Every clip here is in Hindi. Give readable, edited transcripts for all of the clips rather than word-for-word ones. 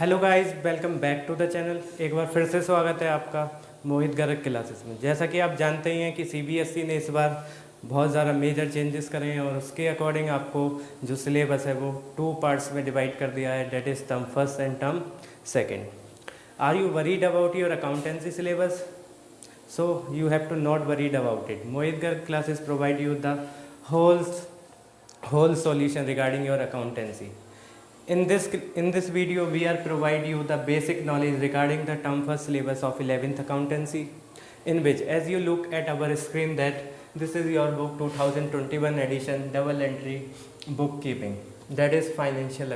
Hello guys, welcome back to the channel. एक बार फिर से स्वागत है आपका मोहित गर्ग क्लासेस में। जैसा कि आप जानते ही हैं कि सीबीएसई ने इस बार बहुत ज़्यादा मेजर चेंजेस करे हैं और उसके अकॉर्डिंग आपको जो सिलेबस है वो 2 पार्ट्स में डिवाइड कर दिया है, that is term first and term second. Are you worried about your accountancy syllabus? So you have to not worried about it. Mohit Garg classes provide you the whole solution regarding your accountancy. In this video we are provide you the basic knowledge regarding the term first syllabus of 11th accountancy, in which as you look at our screen that this is your book 2021 edition double entry bookkeeping, that is financial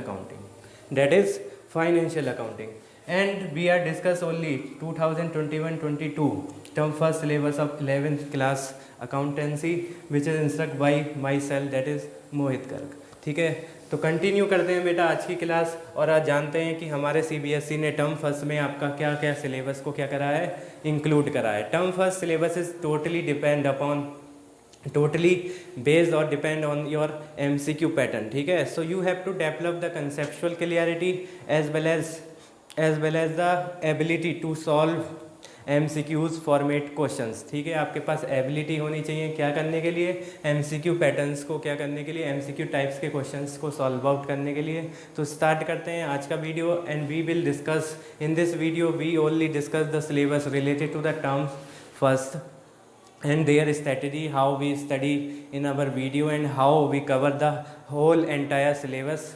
accounting, and we are discuss only 2021-22 term first syllabus of 11th class accountancy, which is instructed by myself, that is Mohit Garg. ठीक है, तो कंटिन्यू करते हैं बेटा आज की क्लास। और आज जानते हैं कि हमारे सीबीएसई ने टर्म फर्स्ट में आपका क्या क्या सिलेबस को क्या करा है, इंक्लूड करा है। Term first syllabus is totally based और depend on your MCQ pattern. ठीक है, so you have to develop the conceptual clarity as well as the ability to solve MCQs format questions. ठीक है, आपके पास एबिलिटी होनी चाहिए क्या करने के लिए, MCQ पैटर्न्स को क्या करने के लिए, MCQ टाइप्स के क्वेश्चंस को सॉल्व आउट करने के लिए। तो स्टार्ट करते हैं आज का video and we will discuss in this video we only discuss the syllabus related to the term first and their strategy, how we study in our video and how we cover the whole entire syllabus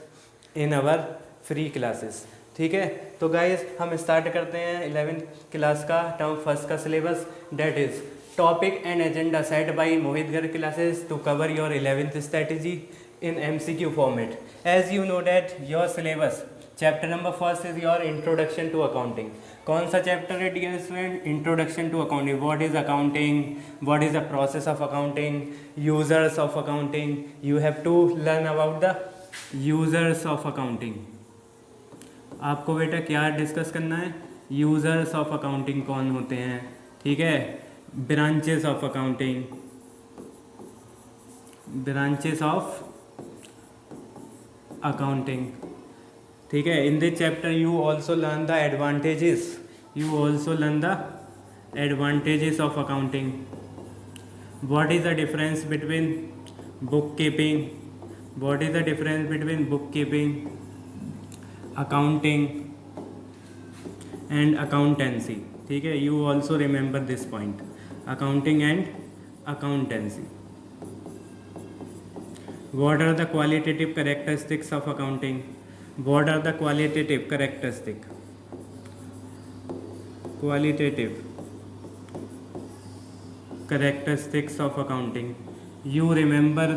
in our free classes। ठीक है, तो गाइस हम स्टार्ट करते हैं 11th क्लास का टर्म फर्स्ट का syllabus, that is topic and agenda set by Mohit Garg classes to cover your 11th strategy in MCQ format. As you know that your syllabus chapter number first is your introduction to accounting. कौन सा चैप्टर है dear student? Introduction to accounting. What is accounting, what is the process of accounting, users of accounting. You have to learn about the users of accounting. आपको बेटा क्या डिस्कस करना है? यूजर्स ऑफ अकाउंटिंग कौन होते हैं। ठीक है, branches of accounting, branches of accounting. ठीक है, in this chapter you also learn the advantages of accounting. What is the difference between book keeping, accounting and accountancy. ठीक है, you also remember this point, accounting and accountancy. What are the qualitative characteristics of accounting, what are the qualitative characteristics of accounting? You remember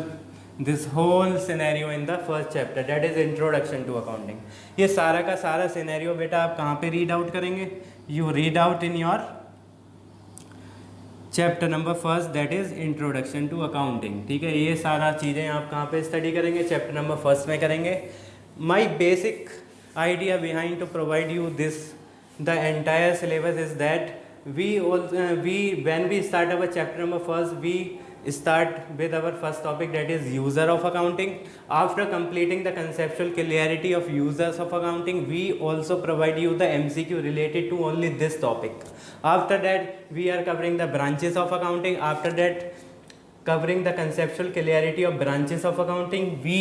this whole scenario in the first chapter, that is introduction to accounting। ये सारा का सारा सिनेरियो बेटा आप कहाँ पे रीड आउट करेंगे? You read out in your chapter number first, that is introduction to accounting. ठीक है, ये सारा चीज़ें आप कहाँ पे स्टडी करेंगे? चैप्टर नंबर फर्स्ट में करेंगे। My basic idea behind to provide you this the entire syllabus is that when we start our chapter number first, we start with our first topic, that is user of accounting. After completing the conceptual clarity of users of accounting, we also provide you the MCQ related to only this topic. After that we are covering the branches of accounting. After that, covering the conceptual clarity of branches of accounting, we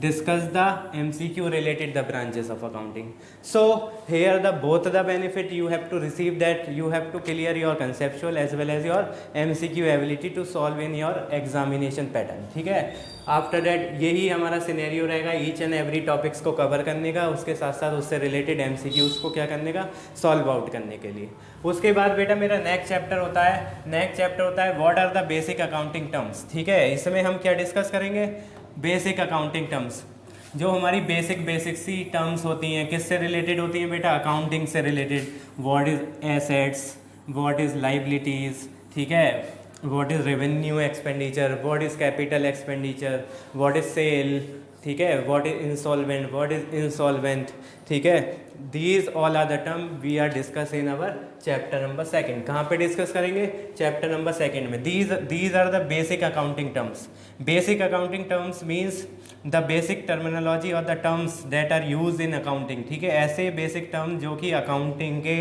discuss the MCQ related the branches of accounting. So here the both the benefit you have to receive, that you have to clear your conceptual as well as your MCQ ability to solve in your examination pattern। ठीक है, आफ्टर दैट यही हमारा सिनेरियो रहेगा ईच एंड एवरी टॉपिक्स को कवर करने का, उसके साथ साथ उससे रिलेटेड MCQs को क्या करने का, सॉल्व आउट करने के लिए। उसके बाद बेटा मेरा नेक्स्ट चैप्टर होता है what are the basic accounting terms. ठीक है, इसमें हम क्या डिस्कस करेंगे? बेसिक अकाउंटिंग टर्म्स, जो हमारी बेसिक सी टर्म्स होती हैं, किससे रिलेटेड होती हैं बेटा? अकाउंटिंग से related. What is assets, what is liabilities, ठीक है, what is revenue expenditure, what is capital expenditure, what is sale, ठीक है, व्हाट इज इंसॉल्वेंट, ठीक है, these all are the term we are discuss in our chapter number second. कहाँ पे डिस्कस करेंगे? चैप्टर नंबर सेकंड में। These are the basic accounting terms. Basic accounting terms means the basic terminology और the terms that are use in accounting. ठीक है, ऐसे बेसिक टर्म जो कि अकाउंटिंग के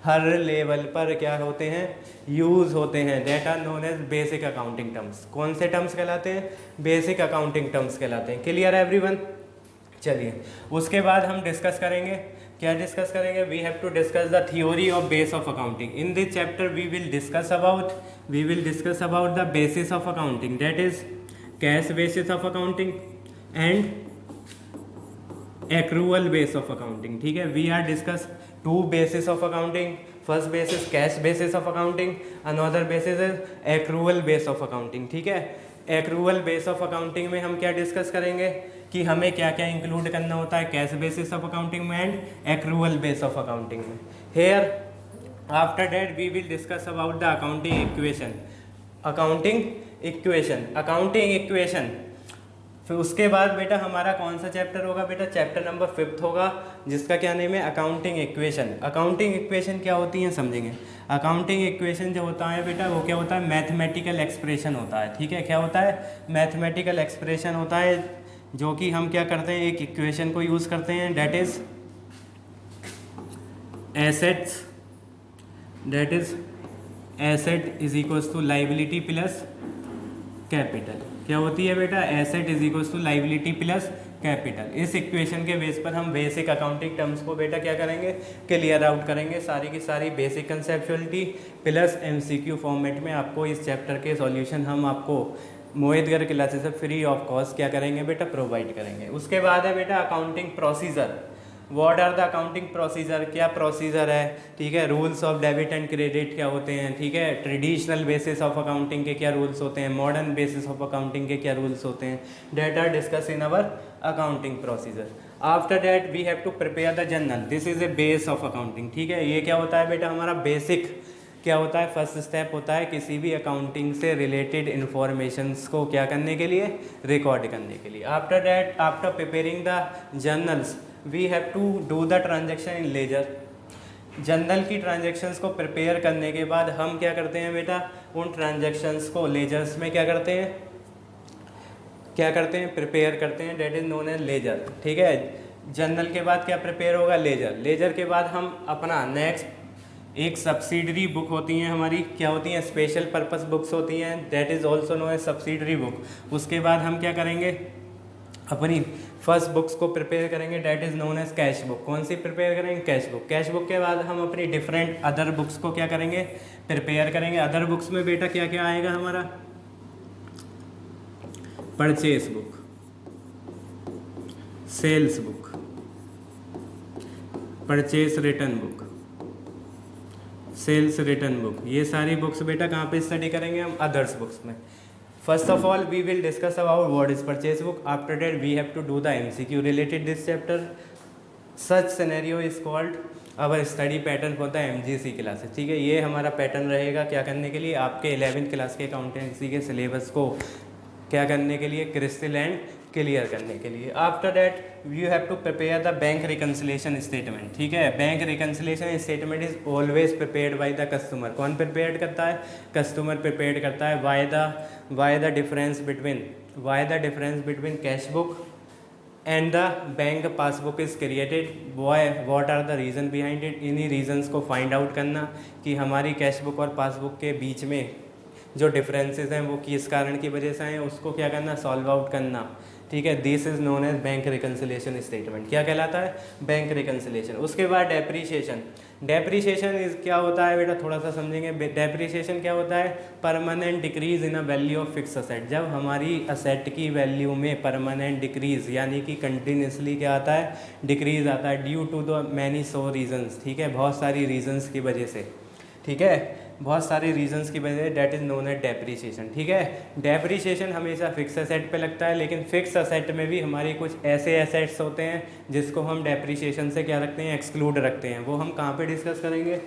हर लेवल पर क्या होते हैं? यूज होते हैं। That are known as basic accounting terms. कौन से टर्म्स कहलाते हैं? बेसिक अकाउंटिंग टर्म्स कहलाते हैं। क्लियर है एवरीवन? चलिए, उसके बाद हम डिस्कस करेंगे, क्या डिस्कस करेंगे? We have to discuss the theory of base of accounting. In this chapter we will discuss about the basis of accounting, that is cash basis of accounting and accrual base of accounting. ठीक है, we are discuss two basis of accounting. First basis cash basis of accounting, another basis is accrual base of accounting. ठीक है, एक्रूअल बेस ऑफ अकाउंटिंग में हम क्या डिस्कस करेंगे कि हमें क्या क्या इंक्लूड करना होता है कैश बेसिस ऑफ अकाउंटिंग में and accrual base of accounting में। Here after that we will discuss about the accounting equation. Accounting equation फिर उसके बाद बेटा हमारा कौन सा चैप्टर होगा? बेटा चैप्टर नंबर 5 होगा, जिसका क्या नेम है? Accounting equation. अकाउंटिंग इक्वेशन क्या होती हैं समझेंगे। अकाउंटिंग इक्वेशन जो होता है बेटा वो क्या होता है? मैथमेटिकल एक्सप्रेशन होता है। ठीक है, क्या होता है? मैथमेटिकल एक्सप्रेशन होता है, जो कि हम क्या करते हैं? एक इक्वेशन को यूज़ करते हैं, that is asset is equals to liability plus capital. क्या होती है बेटा? Asset is equals to liability plus capital. इस इक्वेशन के बेस पर हम बेसिक अकाउंटिंग टर्म्स को बेटा क्या करेंगे? क्लियर आउट करेंगे। सारी की सारी basic conceptuality plus MCQ format में आपको इस चैप्टर के सॉल्यूशन हम आपको मोहितगर क्लासेस से फ्री ऑफ कॉस्ट क्या करेंगे बेटा? प्रोवाइड करेंगे। उसके बाद है बेटा accounting procedure. What are the accounting procedure? क्या प्रोसीजर है? ठीक है, rules of debit and credit क्या होते हैं? ठीक है, ट्रेडिशनल बेसिस ऑफ अकाउंटिंग के क्या रूल्स होते हैं? मॉडर्न बेसिस ऑफ अकाउंटिंग के क्या रूल्स होते हैं? That are discuss in our accounting procedure. After that we have to prepare the journal. This is a base of accounting. ठीक है, ये क्या होता है बेटा? हमारा बेसिक क्या होता है? फर्स्ट स्टेप होता है किसी भी अकाउंटिंग से रिलेटेड इंफॉर्मेशंस को क्या करने के लिए? रिकॉर्ड करने के लिए। After that after preparing the journals we have to do the transaction in ledger. Journal की ट्रांजेक्शन्स को प्रिपेयर करने के बाद हम क्या करते हैं बेटा? उन ट्रांजेक्शन्स को लेजर्स में क्या करते हैं? प्रिपेयर करते हैं, that is known as ledger. ठीक है, जर्नल के बाद क्या प्रिपेयर होगा? लेजर। लेजर के बाद हम अपना नेक्स्ट एक सब्सिडरी बुक होती हैं हमारी, क्या होती हैं? स्पेशल पर्पस बुक्स होती हैं, that is also known as subsidiary book. उसके बाद हम क्या करेंगे? अपनी फर्स्ट बुक्स को प्रिपेयर करेंगे, that is known as cash book. कौन सी प्रिपेयर करेंगे? Cash book. कैश बुक के बाद हम अपनी डिफरेंट अदर बुक्स को क्या करेंगे? प्रिपेयर करेंगे। अदर बुक्स में बेटा क्या क्या आएगा हमारा? Purchase book, sales book, purchase return book, sales return book. ये सारी बुक्स बेटा कहाँ पे स्टडी करेंगे हम? अदर्स बुक्स में। First of all we will discuss about what is purchase book. After that we have to do the MCQ related this chapter. Such scenario is called our study pattern for the MGC classes. ठीक है, ये हमारा पैटर्न रहेगा क्या करने के लिए? आपके 11th क्लास के अकाउंटेंसी के सिलेबस को क्या करने के लिए? क्रिस्टल एंड क्लियर करने के लिए। After that you have to prepare the bank reconciliation statement. ठीक है, bank reconciliation statement is always prepared by the customer. कौन प्रिपेयर करता है? कस्टमर प्रिपेयर करता है। Why the difference between cash book and the bank passbook is created, what are the reason behind it. इन्हीं रीजंस को फाइंड आउट करना कि हमारी कैश बुक और पासबुक के बीच में जो डिफरेंसेस हैं वो किस कारण की वजह से हैं, उसको क्या करना? सॉल्व आउट करना। ठीक है, this is known as bank reconciliation statement. क्या कहलाता है? Bank reconciliation. उसके बाद डेप्रीशिएशन। डेप्रीशिएशन इज क्या होता है बेटा? थोड़ा सा समझेंगे। डेप्रीशिएशन क्या होता है? Permanent decrease in a value of fix asset. जब हमारी असेट की वैल्यू में परमानेंट डिक्रीज यानी कि कंटिन्यूसली क्या आता है? डिक्रीज आता है, due to the many so reasons. ठीक है, बहुत सारी रीजन्स की वजह से। ठीक है, बहुत सारे रीजंस की वजह से, that is known as depreciation. ठीक है, डेप्रीशिएशन हमेशा फिक्स असेट पे लगता है, लेकिन फिक्स असेट में भी हमारी कुछ ऐसे एसेट्स होते हैं जिसको हम डेप्रीशिएशन से क्या रखते हैं? एक्सक्लूड रखते हैं। वो हम कहाँ पे डिस्कस करेंगे?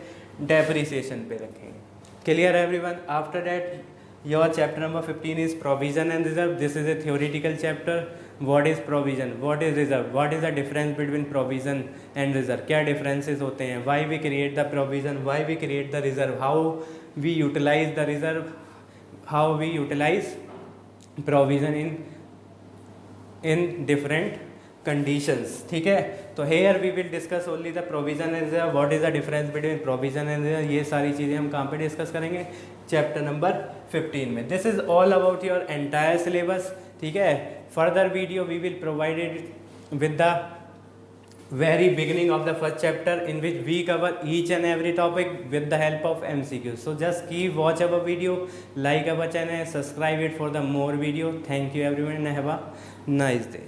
डेप्रीशिएशन पे रखेंगे। Clear everyone? After that Your chapter number 15 is provision and reserve. This is a theoretical chapter. What is provision? What is reserve? What is the difference between provision and reserve? क्या differences होते हैं? Why we create the provision? Why we create the reserve? How we utilize the reserve? How we utilize provision in different conditions. ठीक है, तो here we will discuss only the provision and reserve. What is the difference between provision and reserve? ये सारी चीज़ें हम कहाँ पे डिस्कस करेंगे? चैप्टर नंबर 15 में. This is all about your entire syllabus. ठीक है, further video we will provided with the very beginning of the first chapter in which we cover each and every topic with the help of MCQ. So just keep watch our video, like our channel, subscribe it for the more video. Thank you everyone and have a nice day.